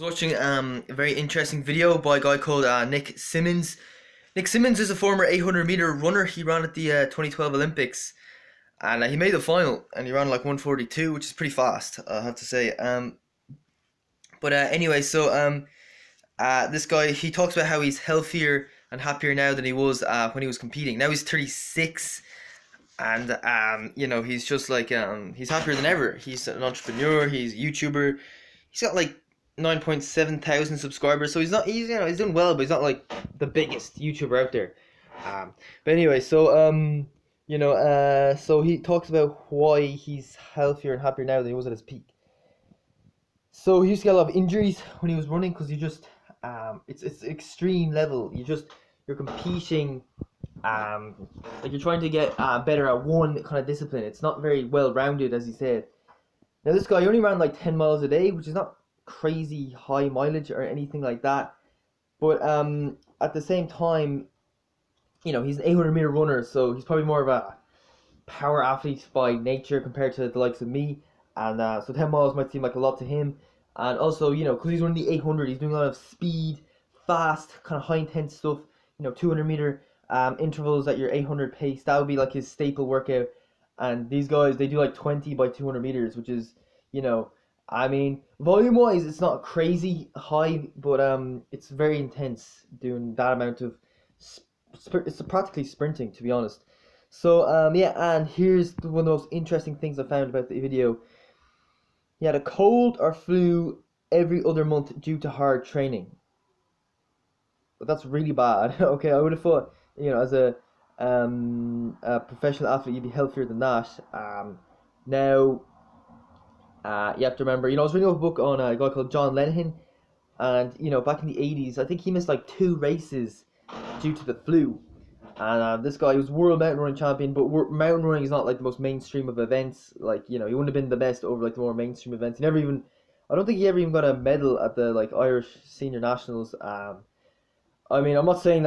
Watching a very interesting video by a guy called Nick Symmonds. Nick Symmonds is a former 800-meter runner. He ran at the 2012 Olympics, and he made the final, and he ran like 1:42, which is pretty fast, I have to say. But anyway, this guy, he talks about how he's healthier and happier now than he was when he was competing. Now he's 36, and he's just like he's happier than ever. He's an entrepreneur. He's a YouTuber. He's got like 9.7 thousand subscribers, so he's doing well, but he's not like the biggest YouTuber out there. But anyway, so he talks about why he's healthier and happier now than he was at his peak. So he used to get a lot of injuries when he was running because it's extreme level. You're competing, like you're trying to get better at one kind of discipline. It's not very well rounded, as he said. Now this guy only ran like 10 miles a day, which is not crazy high mileage or anything like that. But at the same time, he's an 800-meter runner, so he's probably more of a power athlete by nature compared to the likes of me. And so 10 miles might seem like a lot to him. And also, because he's running the 800, he's doing a lot of speed, fast, kind of high intense stuff. 200-meter intervals at your 800 pace. That would be like his staple workout. And these guys, they do like 20 by 200 meters, which is, volume wise, it's not crazy high, but it's very intense doing that amount of. It's practically sprinting, to be honest. So and here's one of the most interesting things I found about the video. He had a cold or flu every other month due to hard training. But that's really bad. Okay, I would have thought, as a professional athlete, you'd be healthier than that. Now, you have to remember, I was reading a book on a guy called John Lennon, and back in the 80s, I think he missed like 2 races due to the flu. And this guy was world mountain running champion, but mountain running is not like the most mainstream of events. Like, he wouldn't have been the best over like the more mainstream events. I don't think he ever even got a medal at the like Irish senior nationals. I'm not saying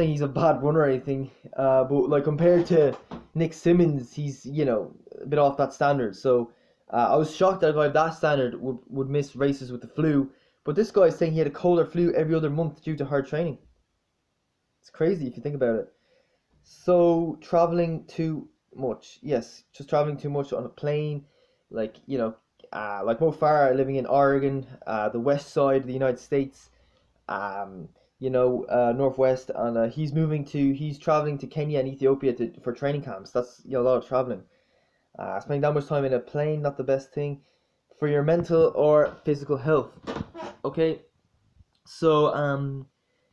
he's a bad runner or anything, but like compared to Nick Symmonds, he's a bit off that standard. So I was shocked that a guy of that standard would miss races with the flu. But this guy is saying he had a cold or flu every other month due to hard training. It's crazy if you think about it. So traveling too much, yes, just traveling too much on a plane, like like Mo Farah living in Oregon, the west side of the United States. Northwest, and he's traveling to Kenya and Ethiopia for training camps. That's a lot of traveling. Spending that much time in a plane, not the best thing for your mental or physical health. Okay, so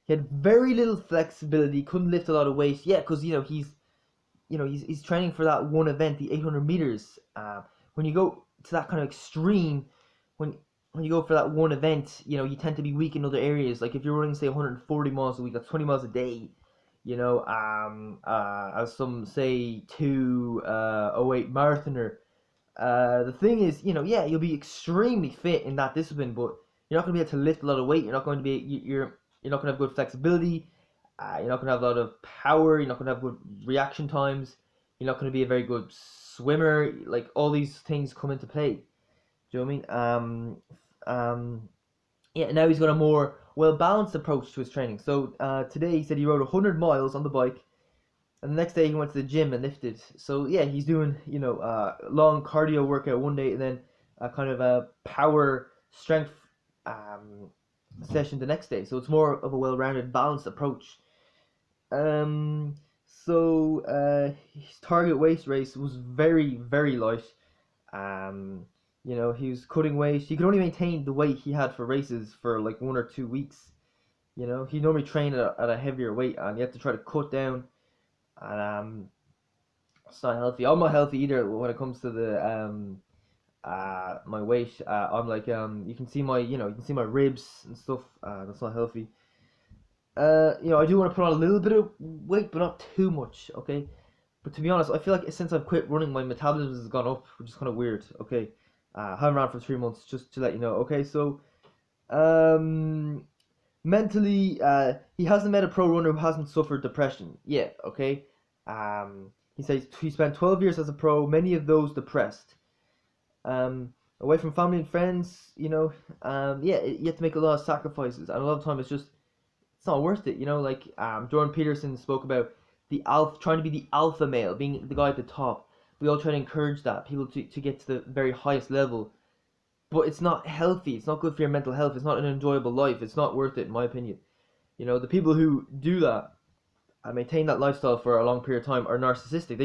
he had very little flexibility, couldn't lift a lot of weight. Yeah, because he's training for that one event, the 800 meters. When you go to that kind of extreme, when you go for that one event, you tend to be weak in other areas. Like if you're running, say, 140 miles a week, that's 20 miles a day. As some say, 2:08 marathoner. The thing is, you'll be extremely fit in that discipline, but you're not going to be able to lift a lot of weight. You're not going to have good flexibility. You're not going to have a lot of power. You're not going to have good reaction times. You're not going to be a very good swimmer. Like all these things come into play. Do you know what I mean? Now he's got a more well-balanced approach to his training. So today he said he rode 100 miles on the bike, and the next day he went to the gym and lifted. So yeah, he's doing long cardio workout one day, and then a kind of a power strength session the next day. So it's more of a well-rounded, balanced approach. His target weight race was very, very light. He was cutting weight. He could only maintain the weight he had for races for like 1 or 2 weeks. He normally trained at a heavier weight, and you have to try to cut down. And it's not healthy. I'm not healthy either when it comes to the my weight. I'm like you can see my ribs and stuff. That's not healthy. I do want to put on a little bit of weight, but not too much. Okay. But to be honest, I feel like since I've quit running, my metabolism has gone up, which is kind of weird. Okay. I haven't ran for 3 months, just to let you know. Okay, so mentally, he hasn't met a pro runner who hasn't suffered depression yet. Okay, he says he spent 12 years as a pro, many of those depressed. away from family and friends. Yeah, you have to make a lot of sacrifices, and a lot of time it's not worth it. Like Jordan Peterson spoke about the alpha, trying to be the alpha male, being the guy at the top. We all try to encourage that people to get to the very highest level, but it's not healthy. It's not good for your mental health. It's not an enjoyable life. It's not worth it, in my opinion. The people who do that and maintain that lifestyle for a long period of time are narcissistic.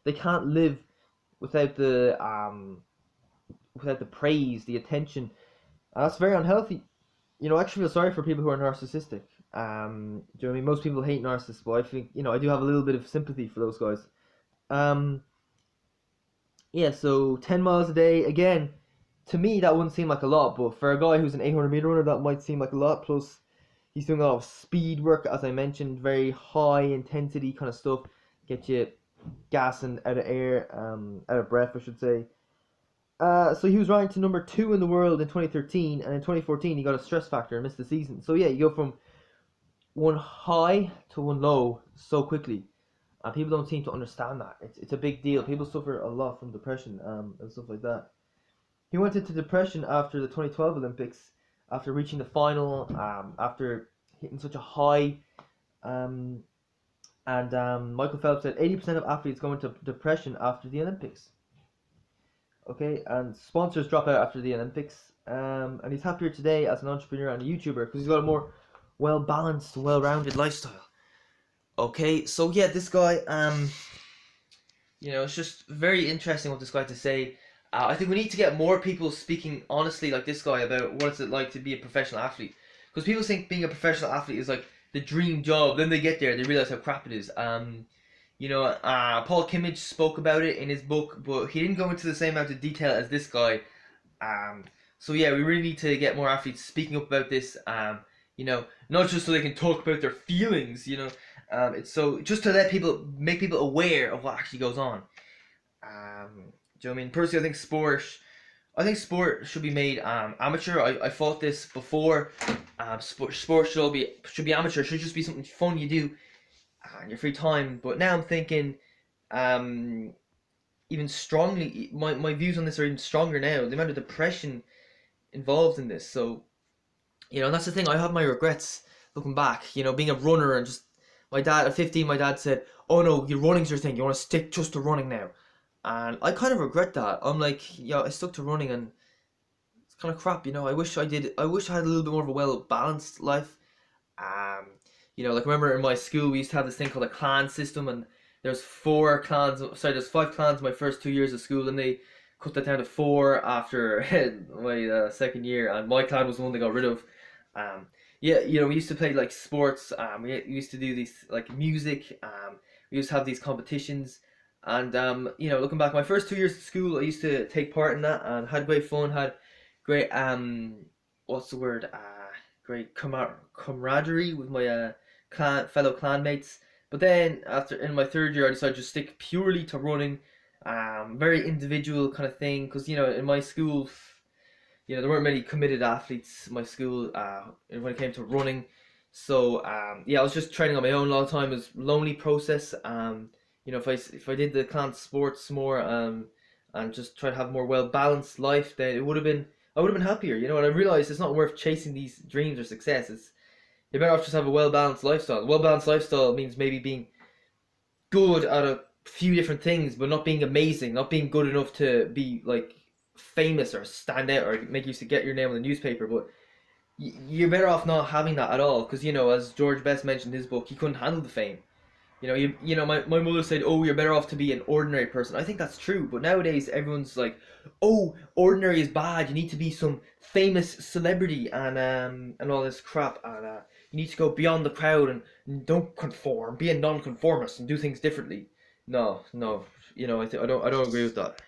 They can't live without the praise, the attention, and that's very unhealthy. I actually feel sorry for people who are narcissistic. Do you know what I mean? Most people hate narcissists, but I think I do have a little bit of sympathy for those guys. Um, yeah. So 10 miles a day again. To me, that wouldn't seem like a lot, but for a guy who's an 800-meter runner, that might seem like a lot. Plus, he's doing a lot of speed work, as I mentioned, very high intensity kind of stuff, get you gassing out of air, out of breath, I should say. So he was ranked to number two in the world in 2013, and in 2014 he got a stress factor and missed the season. So yeah, you go from one high to one low so quickly, and people don't seem to understand that. It's a big deal. People suffer a lot from depression, and stuff like that. He went into depression after the 2012 Olympics, after reaching the final, after hitting such a high, um, and Michael Phelps said 80% of athletes go into depression after the Olympics. Okay, and sponsors drop out after the Olympics. And he's happier today as an entrepreneur and a YouTuber because he's got a more well balanced, well rounded lifestyle. Okay, so yeah, this guy, it's just very interesting what this guy had to say. I think we need to get more people speaking honestly like this guy about what it's like to be a professional athlete. Because people think being a professional athlete is like the dream job. Then they get there, they realize how crap it is. Paul Kimmage spoke about it in his book, but he didn't go into the same amount of detail as this guy. Um, so yeah, we really need to get more athletes speaking up about this. Not just so they can talk about their feelings. It's so just to make people aware of what actually goes on. Do you know what I mean? Personally, I think sport should be made amateur. I thought this before. Sport should be amateur. It should just be something fun you do in your free time. But now I'm thinking, um, even strongly, my views on this are even stronger now. The amount of depression involved in this. So and that's the thing. I have my regrets looking back. Being a runner and just my dad at 15, my dad said, "Oh no, your running's your thing. You want to stick just to running now." And I kind of regret that. I'm like, yeah, I stuck to running and it's kind of crap. I wish I did. I wish I had a little bit more of a well balanced life. Um, like remember in my school we used to have this thing called a clan system, and there's four clans. Sorry, there's five clans my first 2 years of school, and they cut that down to four after my second year, and my clan was the one they got rid of. Um, yeah, we used to play like sports. We used to do these like music. We used to have these competitions, and looking back, my first 2 years of school, I used to take part in that and had great fun. Had great what's the word? Great camaraderie with my fellow clanmates. But then after in my third year, I decided to stick purely to running. Very individual kind of thing because in my school, there weren't many committed athletes in my school when it came to running. So yeah, I was just training on my own a lot of time. It was a lonely process. If I did the clan sports more and just try to have a more well balanced life, then I would have been happier. And I realized it's not worth chasing these dreams or success. You're better off just have a well balanced lifestyle. Well balanced lifestyle means maybe being good at a few different things, but not being amazing, not being good enough to be like famous or stand out or make you to get your name on the newspaper. But you're better off not having that at all, because as George Best mentioned in his book, he couldn't handle the fame. My mother said, "Oh, you're better off to be an ordinary person." I think that's true, but nowadays everyone's like, "Oh, ordinary is bad. You need to be some famous celebrity and all this crap, and you need to go beyond the crowd and don't conform. Be a non-conformist and do things differently." No, no, I don't agree with that.